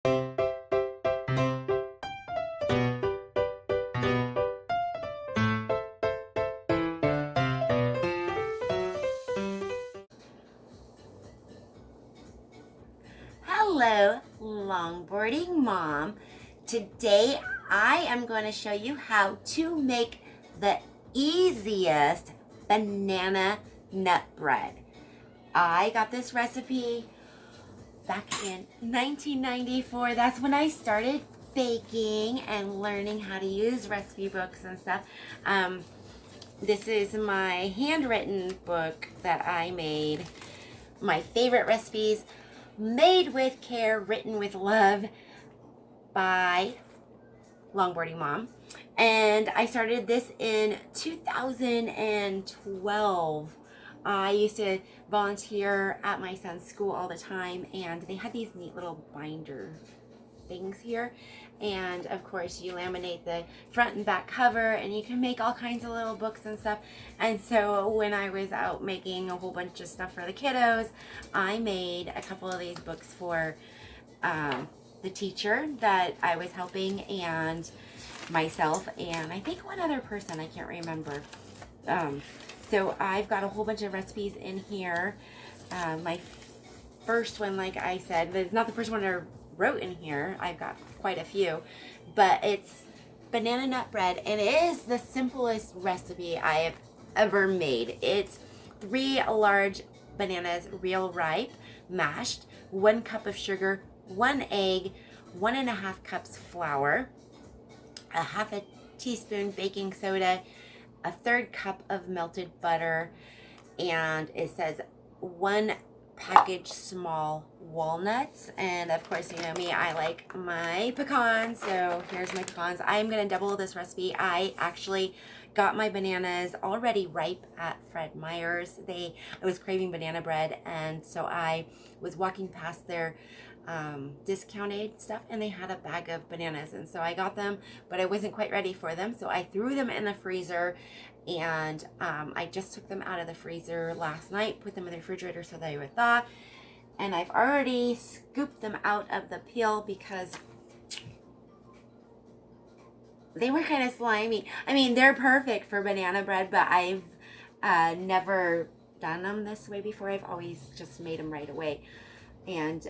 Hello, longboarding mom. Today I am going to show you how to make the easiest banana nut bread. I got this recipe back in 1994. That's when I started baking and learning how to use recipe books and stuff. This is my handwritten book that I made. My favorite recipes, made with care, written with love, by Longboarding Mom. And I started this in 2012. I used to volunteer at my son's school all the time, and they had these neat little binder things here. And of course you laminate the front and back cover, and you can make all kinds of little books and stuff. And so when I was out making a whole bunch of stuff for the kiddos, I made a couple of these books for the teacher that I was helping, and myself, and I think one other person, I can't remember. So I've got a whole bunch of recipes in here. My first one, like I said, it's not the first one I wrote in here. I've got quite a few, but it's banana nut bread, and it is the simplest recipe I have ever made. It's 3 large bananas, real ripe, mashed, 1 cup of sugar, 1 egg, 1.5 cups flour, a 1/2 teaspoon baking soda, a 1/3 cup of melted butter, and it says 1 package small walnuts. And of course, you know me, I like my pecans, so here's my pecans. I'm gonna double this recipe. I actually got my bananas already ripe at Fred Meyer's. I was craving banana bread, and so I was walking past their discounted stuff, and they had a bag of bananas, and so I got them, but I wasn't quite ready for them, so I threw them in the freezer. And I just took them out of the freezer last night, put them in the refrigerator so they would thaw, and I've already scooped them out of the peel because they were kind of slimy. I mean, they're perfect for banana bread, but I've never done them this way before. I've always just made them right away. And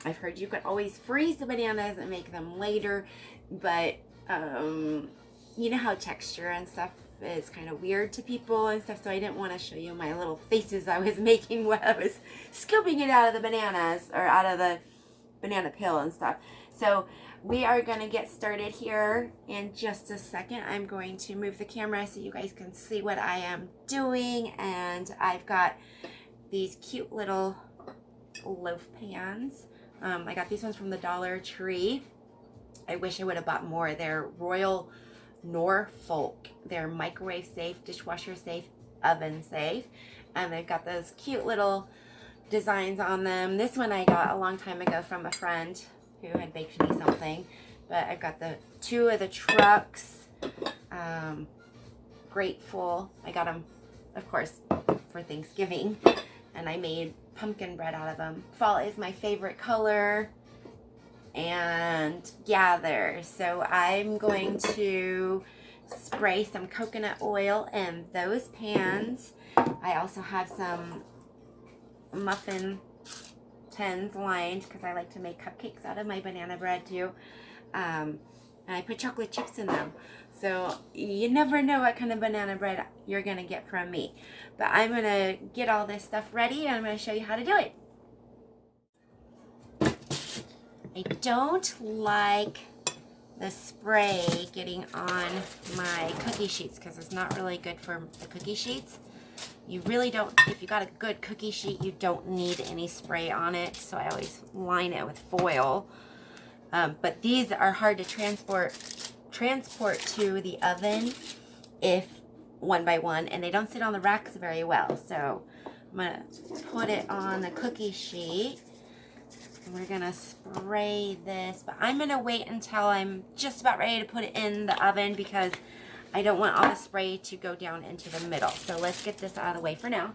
I've heard you could always freeze the bananas and make them later, but you know how texture and stuff is kind of weird to people and stuff, so I didn't want to show you my little faces I was making when I was scooping it out of the bananas, or out of the banana peel and stuff. So we are going to get started here in just a second. I'm going to move the camera so you guys can see what I am doing, and I've got these cute little loaf pans. I got these ones from the Dollar Tree. I wish I would have bought more. They're Royal Norfolk. They're microwave safe, dishwasher safe, oven safe, and they've got those cute little designs on them. This one I got a long time ago from a friend who had baked me something, but I've got the 2 of the trucks. Grateful. I got them, of course, for Thanksgiving, and I made pumpkin bread out of them. Fall is my favorite color, and gather. So I'm going to spray some coconut oil in those pans. I also have some muffin tins lined because I like to make cupcakes out of my banana bread too. And I put chocolate chips in them. So you never know what kind of banana bread you're going to get from me. But I'm going to get all this stuff ready, and I'm going to show you how to do it. I don't like the spray getting on my cookie sheets because it's not really good for the cookie sheets. You really don't, if you got a good cookie sheet, you don't need any spray on it. So I always line it with foil. But these are hard to transport to the oven if one by one, and they don't sit on the racks very well. So I'm gonna put it on the cookie sheet. We're gonna spray this, but I'm gonna wait until I'm just about ready to put it in the oven because I don't want all the spray to go down into the middle. So let's get this out of the way for now.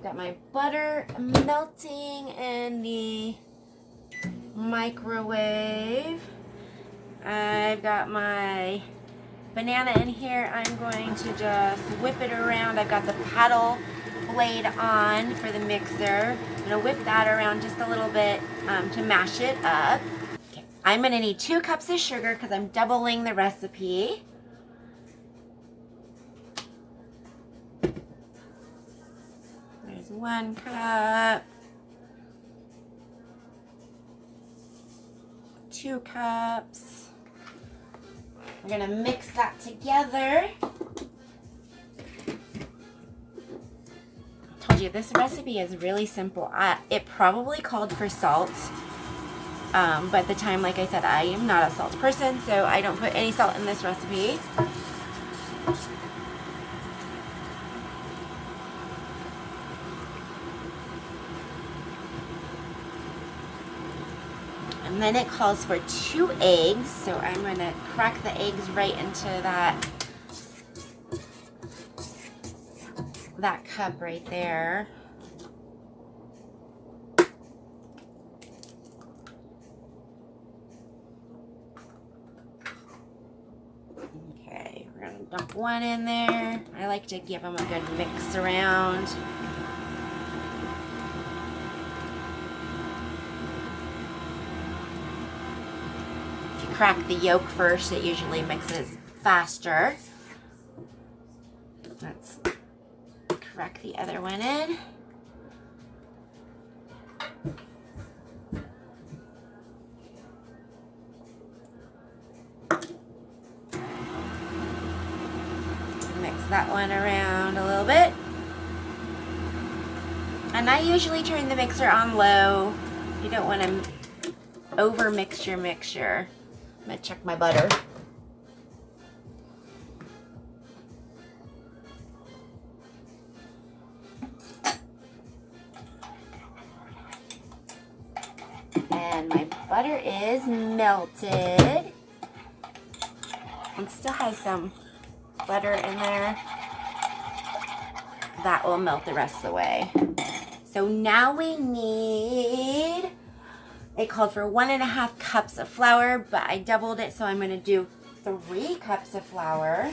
I've got my butter melting in the microwave. I've got my banana in here. I'm going to just whip it around. I've got the paddle blade on for the mixer. I'm going to whip that around just a little bit to mash it up. Okay. I'm going to need 2 cups of sugar because I'm doubling the recipe. There's 1 cup. 2 cups. We're gonna mix that together. I told you this recipe is really simple. It probably called for salt, but at the time, like I said, I am not a salt person, so I don't put any salt in this recipe. And then it calls for 2 eggs, so I'm going to crack the eggs right into that cup right there. Okay, we're going to dump 1 in there. I like to give them a good mix around. Crack the yolk first, it usually mixes faster. Let's crack the other one in. Mix that one around a little bit. And I usually turn the mixer on low. You don't want to over mix your mixture. I'm going to check my butter. And my butter is melted. It still has some butter in there. That will melt the rest of the way. So now we need, it called for 1.5 cups of flour, but I doubled it, so I'm going to do 3 cups of flour.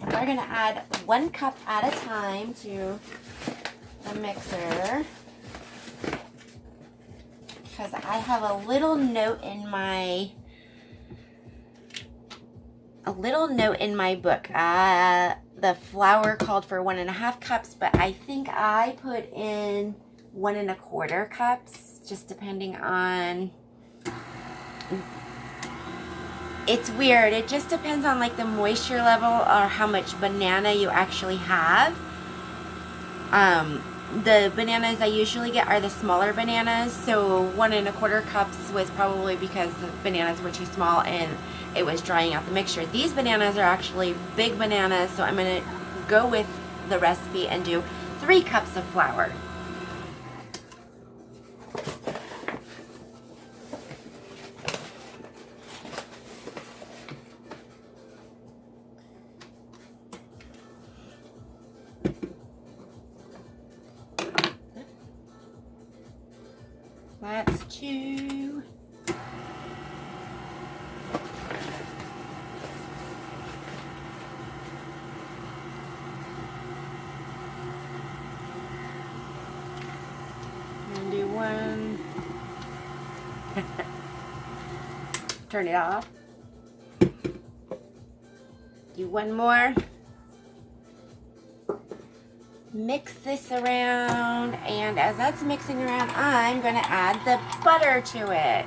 We're going to add 1 cup at a time to the mixer, because I have a little note in my book. The flour called for 1.5 cups, but I think I put in 1.25 cups, just depending on. It's weird. It just depends on like the moisture level or how much banana you actually have. The bananas I usually get are the smaller bananas, so 1.25 cups was probably because the bananas were too small and it was drying out the mixture. These bananas are actually big bananas, so I'm going to go with the recipe and do 3 cups of flour. That's 2. And do 1. Turn it off. Do 1 more. Mix this around, and as that's mixing around, I'm going to add the butter to it.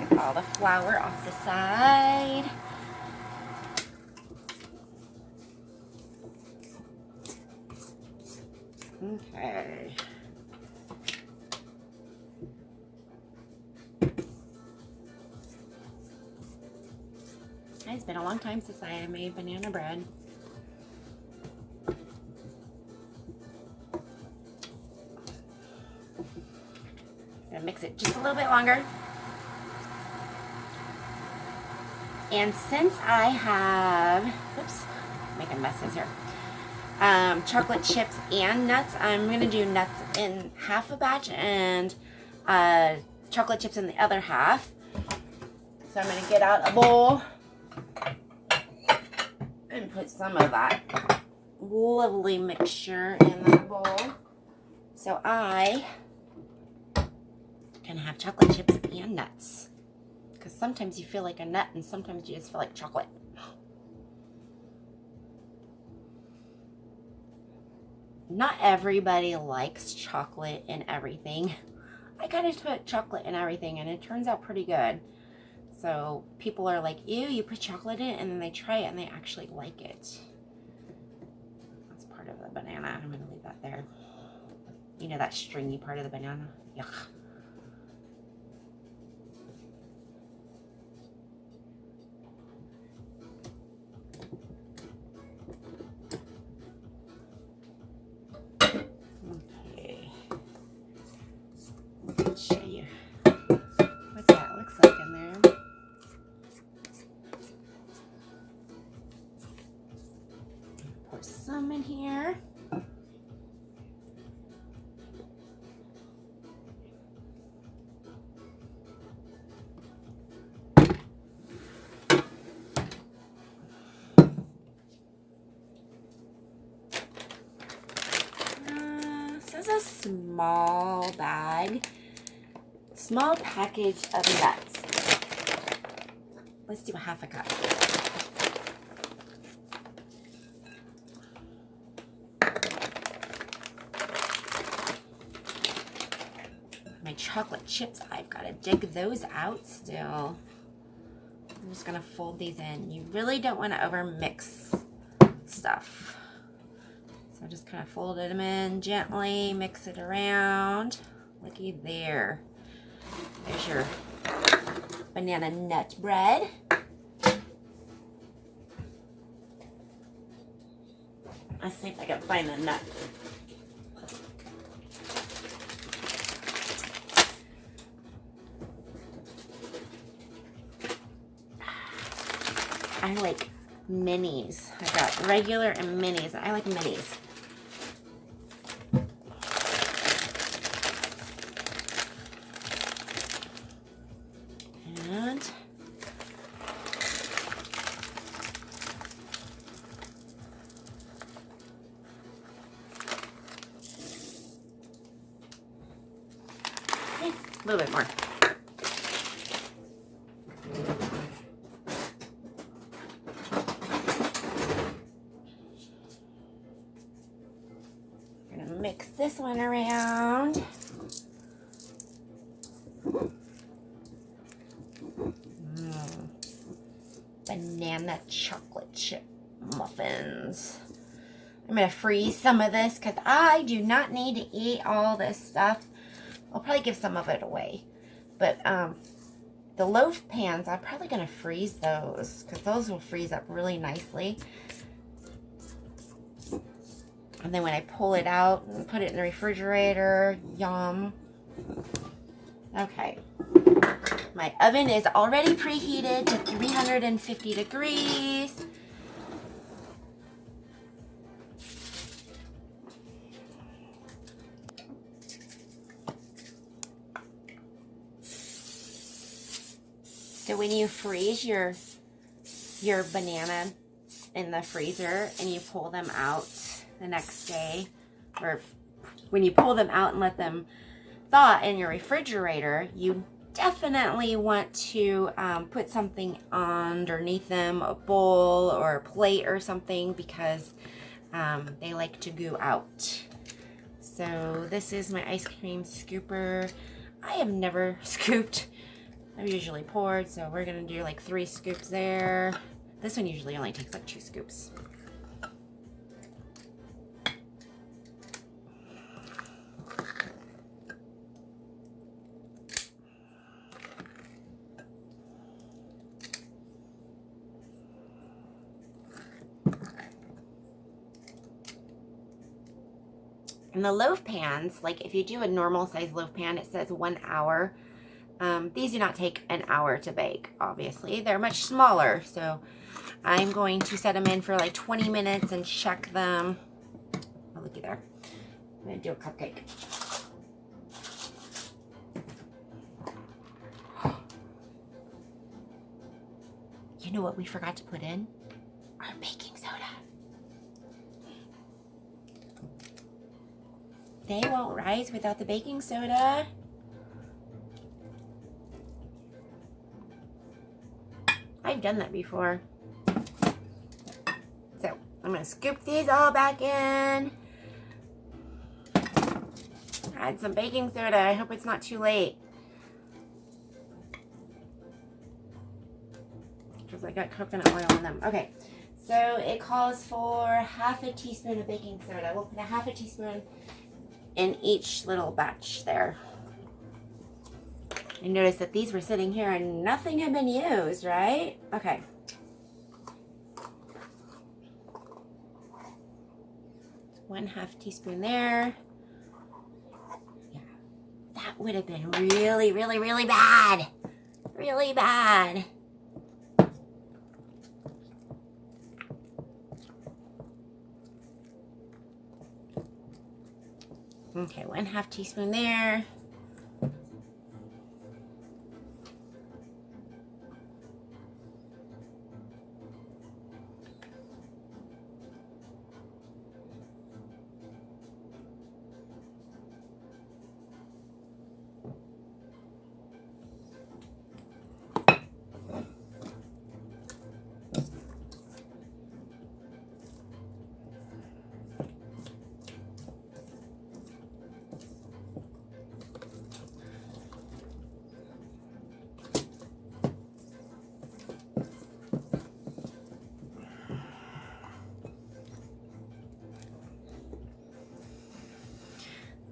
Get all the flour off the side. Okay. It's been a long time since I had made banana bread. Gonna mix it just a little bit longer. And since I have, oops, making messes here, chocolate chips and nuts, I'm gonna do nuts in half a batch and chocolate chips in the other half. So I'm gonna get out a bowl and put some of that lovely mixture in the bowl. So I can have chocolate chips and nuts. Because sometimes you feel like a nut and sometimes you just feel like chocolate. Not everybody likes chocolate in everything. I kind of put chocolate in everything and it turns out pretty good. So people are like, ew, you put chocolate in it, and then they try it and they actually like it. That's part of the banana. I'm going to leave that there. You know that stringy part of the banana? Yuck. Okay. Let's show you what that looks like in there. Pour some in here. This is a small bag, small package of nuts. Let's do a half a cup. My chocolate chips, I've got to dig those out still. I'm just going to fold these in. You really don't want to over mix stuff. So just kind of fold them in gently, mix it around. Looky there. There's your banana nut bread. Let's see if I can find the nut. I like minis. I got regular and minis. I like minis. And a little bit more. We're gonna mix this one around. Banana chocolate chip muffins. I'm gonna freeze some of this because I do not need to eat all this stuff. I'll probably give some of it away. But the loaf pans, I'm probably gonna freeze those because those will freeze up really nicely. And then when I pull it out and put it in the refrigerator, yum. Okay. My oven is already preheated to 350 degrees. So when you freeze your banana in the freezer and you pull them out the next day, or when you pull them out and let them thaw in your refrigerator, you definitely want to put something underneath them, a bowl or a plate or something, because they like to goo out. So this is my ice cream scooper. I have never scooped. I've usually poured, so we're gonna do like 3 scoops there. This one usually only takes like 2 scoops. And the loaf pans, like if you do a normal size loaf pan, it says 1 hour. These do not take an hour to bake, obviously. They're much smaller, so I'm going to set them in for like 20 minutes and check them. Oh, looky there. I'm going to do a cupcake. You know what we forgot to put in? Our baking soda. They won't rise without the baking soda. I've done that before. So I'm gonna scoop these all back in. Add some baking soda. I hope it's not too late. Because I got coconut oil in them. Okay, so it calls for half a teaspoon of baking soda. We'll put a half a teaspoon in each little batch there. I noticed that these were sitting here and nothing had been used, right? Okay. ½ teaspoon there. Yeah, that would have been really, really, really bad. Really bad. Okay, 1/2 teaspoon there.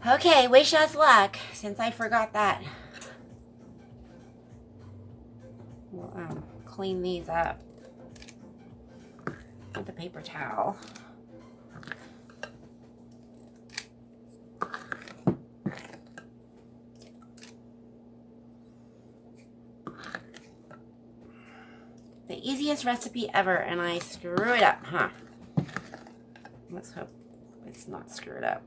Okay, wish us luck, since I forgot that. We'll clean these up with a paper towel. The easiest recipe ever, and I screw it up, huh? Let's hope it's not screwed up.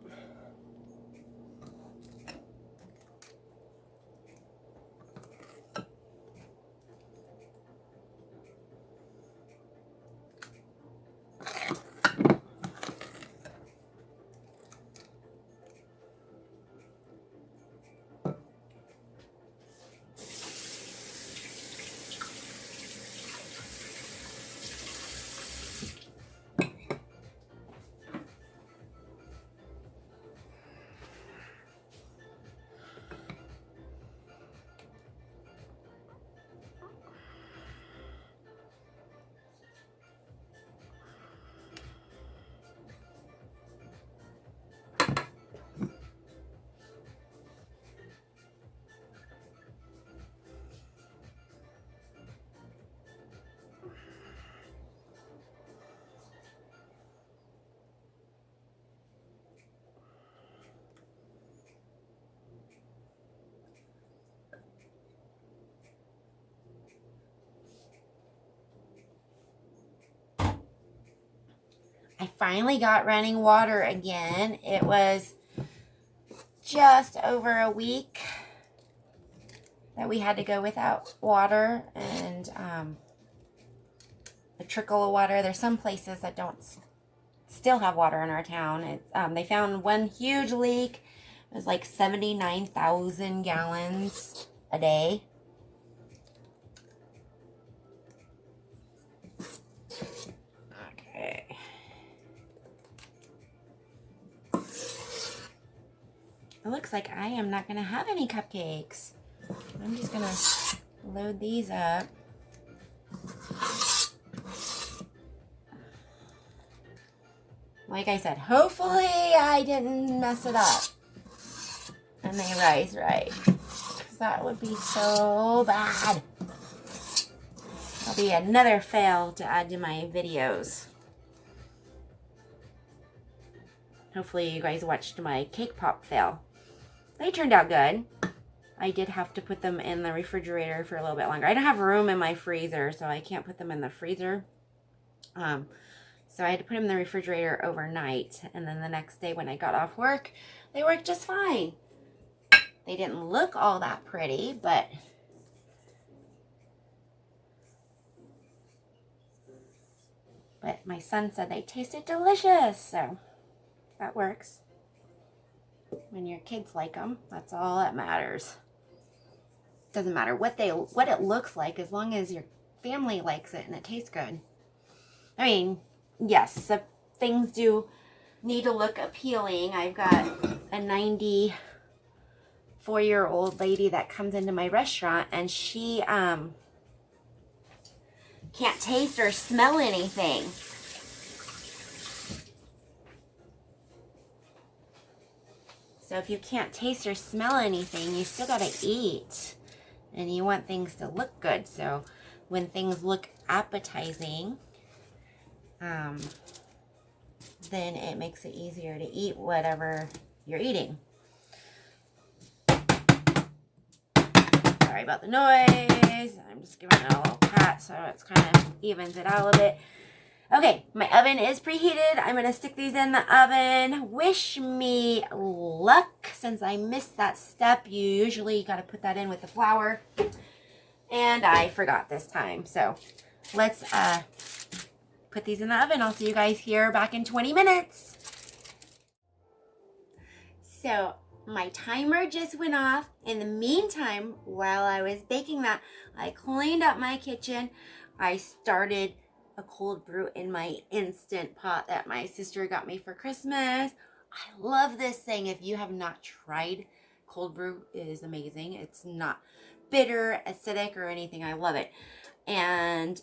I finally got running water again. It was just over a week that we had to go without water, and a trickle of water. There's some places that don't still have water in our town. They found one huge leak. It was like 79,000 gallons a day. Okay. It looks like I am not going to have any cupcakes. I'm just going to load these up. Like I said, hopefully I didn't mess it up and they rise right, because that would be so bad. That'll be another fail to add to my videos. hopefully you guys watched my cake pop fail. They turned out good. I did have to put them in the refrigerator for a little bit longer. I don't have room in my freezer, so I can't put them in the freezer. So I had to put them in the refrigerator overnight. And then the next day when I got off work, they worked just fine. They didn't look all that pretty, but my son said they tasted delicious, so that works. When your kids like them, that's all that matters. Doesn't matter what it looks like, as long as your family likes it and it tastes good. I mean, yes, the things do need to look appealing. I've got a 94-year-old lady that comes into my restaurant, and she can't taste or smell anything. So if you can't taste or smell anything, you still gotta eat. And you want things to look good. So when things look appetizing, then it makes it easier to eat whatever you're eating. Sorry about the noise. I'm just giving it a little pat so it's kind of evens it out a little bit. Okay, my oven is preheated. I'm going to stick these in the oven. Wish me luck. Since I missed that step, you usually got to put that in with the flour. And I forgot this time. So let's put these in the oven. I'll see you guys here back in 20 minutes. So my timer just went off. In the meantime, while I was baking that, I cleaned up my kitchen. I started a cold brew in my Instant Pot that my sister got me for Christmas. I love this thing. If you have not tried cold brew, it is amazing. It's not bitter, acidic, or anything. I love it. And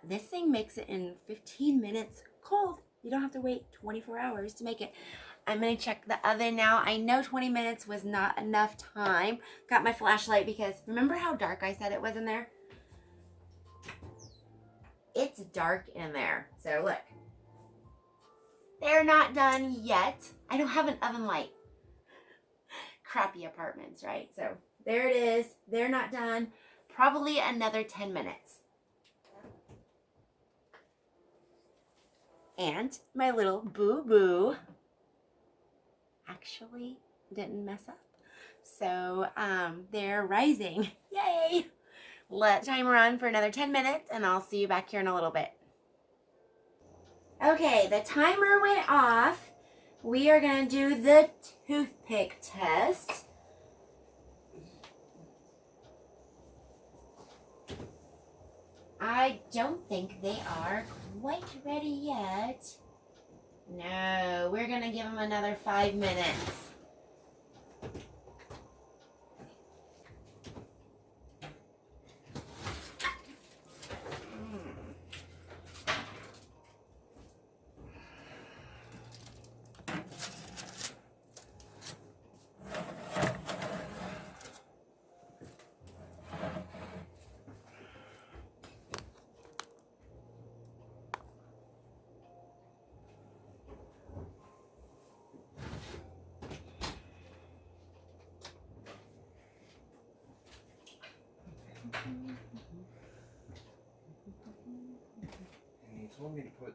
this thing makes it in 15 minutes cold. You don't have to wait 24 hours to make it. I'm going to check the oven now. I know 20 minutes was not enough time. Got my flashlight because remember how dark I said it was in there? It's dark in there. So look. They're not done yet. I don't have an oven light. Crappy apartments, right? So there it is. They're not done. Probably another 10 minutes. And my little boo-boo actually didn't mess up. So they're rising. Yay! Let the timer run for another 10 minutes and I'll see you back here in a little bit. Okay, the timer went off. We are going to do the toothpick test. I don't think they are quite ready yet. No, we're going to give them another 5 minutes. And he told me to put